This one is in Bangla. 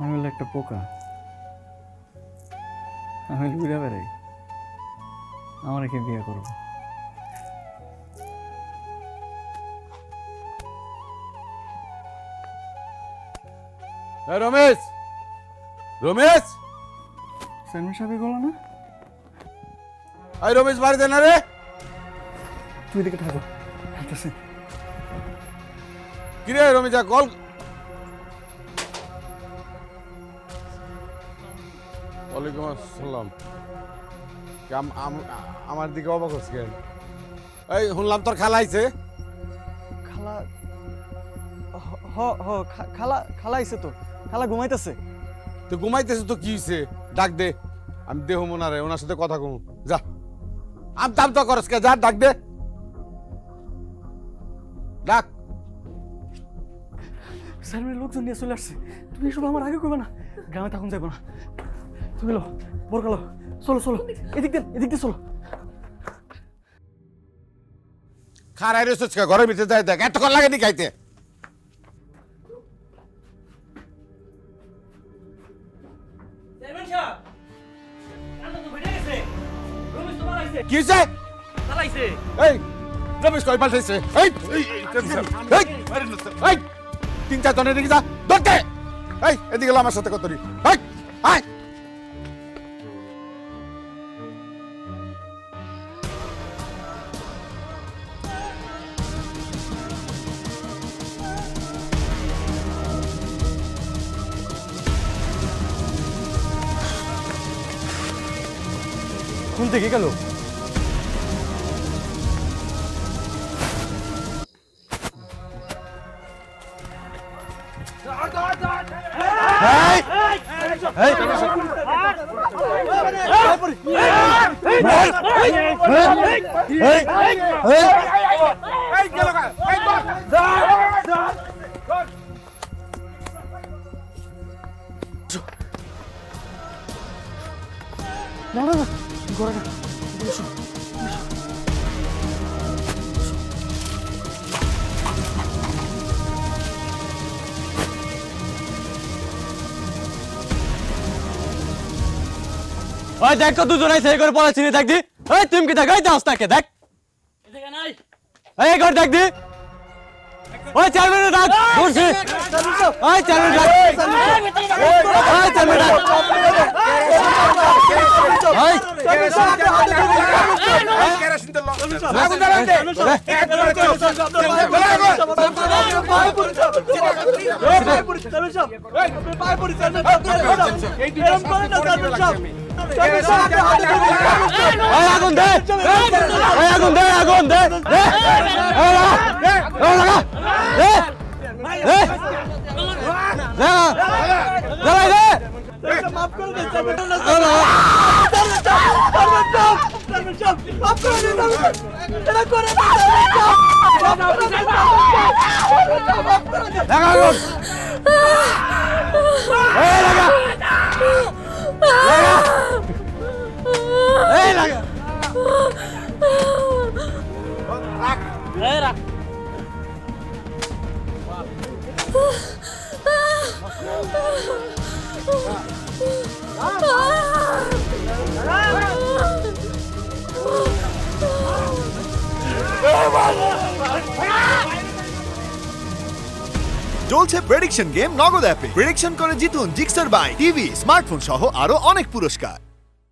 আমি হলো একটা পোকা, আমি উড়ে বেড়াই, আমার একে বিয়ে করবো। রমেশ, রমেশ, চেয়ারম্যান সাহেব গেল না? রমেশ বাড়িতে না রে? তুই এদিকে থাকো। কিরে রমেশ, কল। ওয়ালাইকুম আসসালাম। আমার দিকে অবাক হচ্ছে কেন? এই শুনলাম তোর খালা আইছে। খালা? খালা খালা আইছে তো। খালা ঘুমাইতেছে। তো ঘুমাইতেছে তো কি হইছে? ডাক দে, আমি দেহ মনারে ওনার সাথে কথা কম। যা, দাম তো করস কে, যা ডাক দে, ডাক। স্যারের লোকজন নিয়ে চলে আসছে, তুমি এসব আমার আগে করবে না। গ্রামে তখন যাবো না। তুমি লো বরকালো, চলো চলো, এদিক দিয়ে চলো। খারাই রেছিস কে? ঘরের ভিতরে যাই দেখ, এতক্ষণ লাগেনি খাইতে। কি হইছে? এই রমেশ কই পাল্টাইছে? এই তিন চার জনের দিকে যা, ধরতে। এই এদিকে এলো আমার সাথে কত রি। কোন দিকে গেল? না না না, ঘরে না। ওই দেখ তো দুজন আইছে, এই করে পড়া চিনি দেখ দি। ওই তুমি কি দেখ, এই দাস তাকে দেখ, এদিকে নাই। এই করে দেখ দি। ওই চেয়ারম্যান ডাক, বলছি। ওই চেয়ারম্যান ডাক, ওই চেয়ারম্যান ডাক। ওই আগুন দে, আগুন দে, আগুন দে, মাফ করে দে, চলছে প্রেডিকশন গেম নগদ অ্যাপে। প্রেডিকশন করে জিতুন জিক্সার বাইক, টিভি, স্মার্টফোন সহ আরো অনেক পুরস্কার।